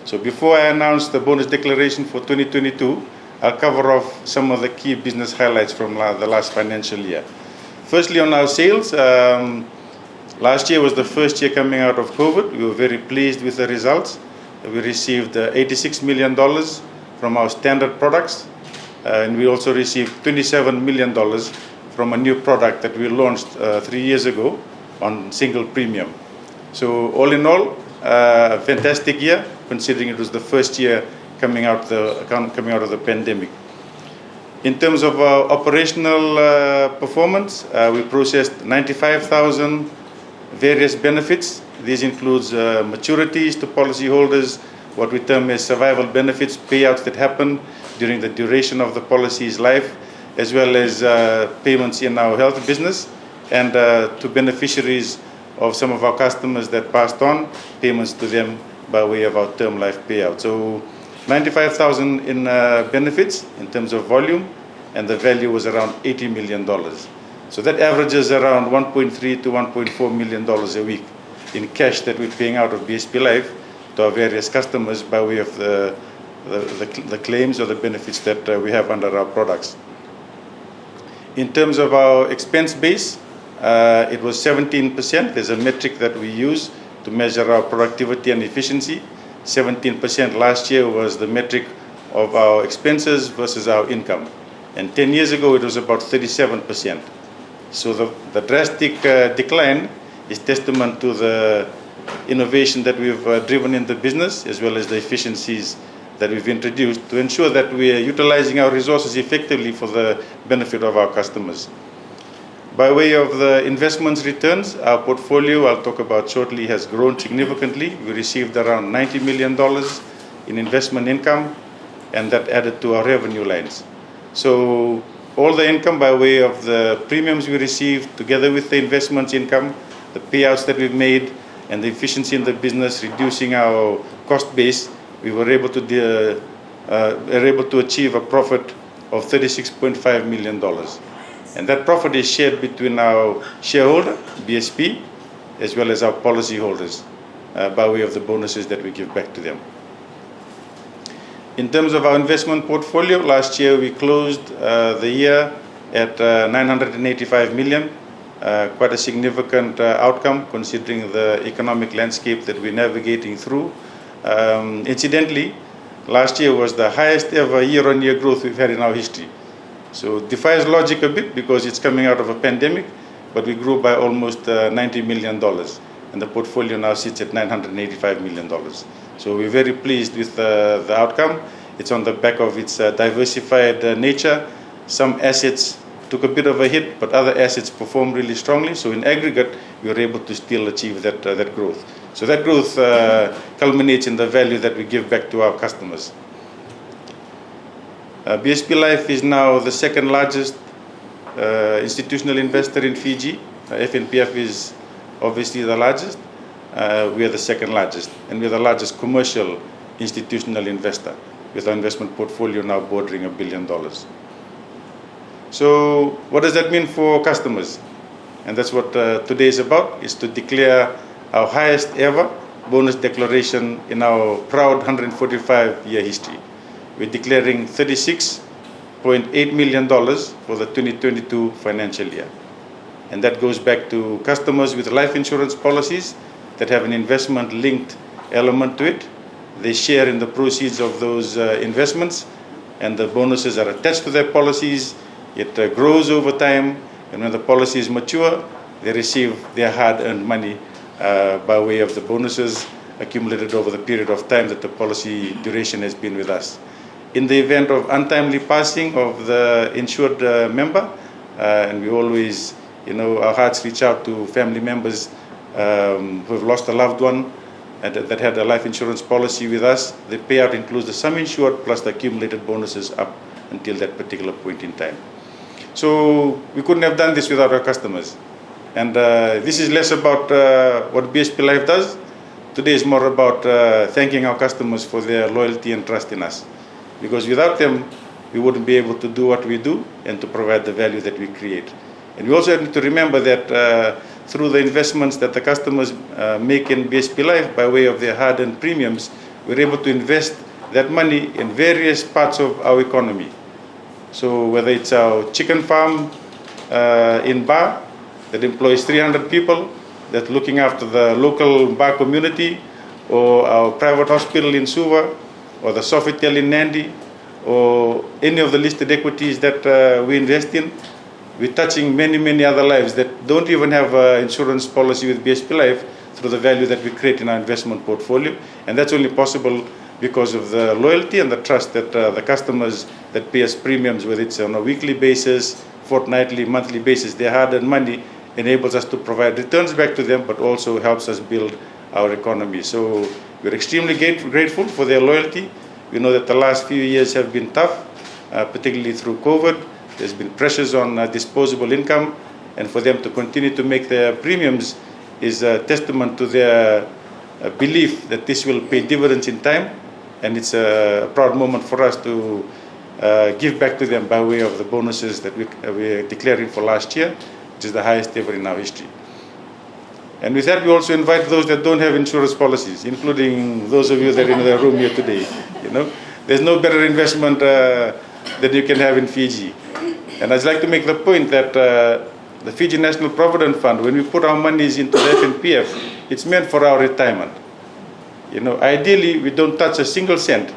So before I announce the bonus declaration for 2022, I'll cover off some of the key business highlights from the last financial year. Firstly, on our sales, last year was the first year coming out of COVID. We were very pleased with the results. We received $86 million from our standard products, and we also received $27 million from a new product that we launched 3 years ago on single premium. So all in all, a fantastic year, considering it was the first year coming out of the pandemic. In terms of our operational performance, we processed 95,000 various benefits. These includes maturities to policyholders, what we term as survival benefits, payouts that happen during the duration of the policy's life, as well as payments in our health business, and to beneficiaries of some of our customers that passed on, payments to them by way of our term life payout. So 95,000 in benefits in terms of volume, and the value was around $80 million. So that averages around $1.3 to $1.4 million a week in cash that we're paying out of BSP Life to our various customers by way of the claims or the benefits that we have under our products. In terms of our expense base, it was 17%. There's a metric that we use to measure our productivity and efficiency. 17% last year was the metric of our expenses versus our income. And 10 years ago, it was about 37%. So the drastic decline is testament to the innovation that we've driven in the business, as well as the efficiencies that we've introduced to ensure that we are utilizing our resources effectively for the benefit of our customers. By way of the investments returns, our portfolio, I'll talk about shortly, has grown significantly. We received around $90 million in investment income, and that added to our revenue lines. So all the income by way of the premiums we received, together with the investments income, the payouts that we've made, and the efficiency in the business, reducing our cost base, we were able to achieve a profit of $36.5 million. And that profit is shared between our shareholder, BSP, as well as our policyholders by way of the bonuses that we give back to them. In terms of our investment portfolio, last year we closed the year at $985 million. Quite a significant outcome considering the economic landscape that we're navigating through. Incidentally, last year was the highest ever year-on-year growth we've had in our history. So it defies logic a bit because it's coming out of a pandemic, but we grew by almost $90 million, and the portfolio now sits at $985 million. So we're very pleased with the outcome. It's on the back of its diversified nature. Some assets took a bit of a hit, but other assets performed really strongly. So in aggregate, we were able to still achieve that growth. So that growth culminates in the value that we give back to our customers. BSP Life is now the second largest institutional investor in Fiji. FNPF is obviously the largest. We are the second largest, and we are the largest commercial institutional investor, with our investment portfolio now bordering $1 billion. So what does that mean for customers? And that's what today is about, is to declare our highest ever bonus declaration in our proud 145-year history. We're declaring $36.8 million for the 2022 financial year. And that goes back to customers with life insurance policies that have an investment-linked element to it. They share in the proceeds of those investments, and the bonuses are attached to their policies. It grows over time, and when the policies mature, they receive their hard-earned money by way of the bonuses accumulated over the period of time that the policy duration has been with us. In the event of untimely passing of the insured member, and we always, our hearts reach out to family members who have lost a loved one that had a life insurance policy with us. The payout includes the sum insured plus the accumulated bonuses up until that particular point in time. So we couldn't have done this without our customers. And this is less about what BSP Life does. Today is more about thanking our customers for their loyalty and trust in us. Because without them, we wouldn't be able to do what we do and to provide the value that we create. And we also need to remember that through the investments that the customers make in BSP Life by way of their hard-earned premiums, we're able to invest that money in various parts of our economy. So whether it's our chicken farm in Ba that employs 300 people, that's looking after the local Ba community, or our private hospital in Suva, or the Sofitel in Nandi, or any of the listed equities that we invest in, we're touching many other lives that don't even have an insurance policy with BSP Life through the value that we create in our investment portfolio. And that's only possible because of the loyalty and the trust that the customers that pay us premiums, whether it's on a weekly basis, fortnightly, monthly basis, their hard-earned money enables us to provide returns back to them, but also helps us build our economy. So we're extremely grateful for their loyalty. We know that the last few years have been tough, particularly through COVID. There's been pressures on disposable income, and for them to continue to make their premiums is a testament to their belief that this will pay dividends in time, and it's a proud moment for us to give back to them by way of the bonuses that we're declaring for last year, which is the highest ever in our history. And with that, we also invite those that don't have insurance policies, including those of you that are in the room here today. You know, there's no better investment that you can have in Fiji. And I'd like to make the point that the Fiji National Provident Fund, when we put our monies into the FNPF, it's meant for our retirement. You know, ideally, we don't touch a single cent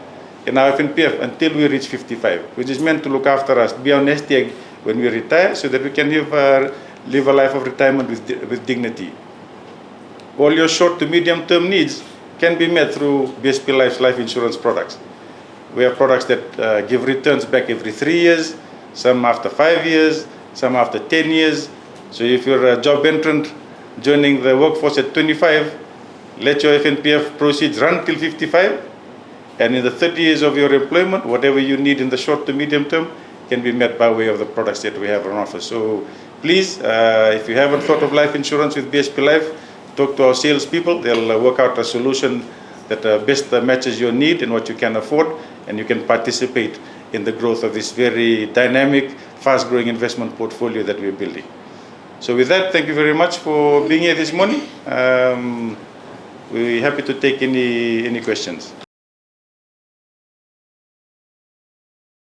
in our FNPF until we reach 55, which is meant to look after us, be our nest egg when we retire, so that we can live a life of retirement with dignity. All your short to medium term needs can be met through BSP Life's life insurance products. We have products that give returns back every 3 years, some after 5 years, some after 10 years. So if you're a job entrant joining the workforce at 25, let your FNPF proceeds run till 55, and in the 30 years of your employment, whatever you need in the short to medium term can be met by way of the products that we have on offer. So please, if you haven't thought of life insurance with BSP Life, talk to our salespeople. They'll work out a solution that best matches your need and what you can afford, and you can participate in the growth of this very dynamic, fast-growing investment portfolio that we're building. So with that, thank you very much for being here this morning. We're happy to take any questions.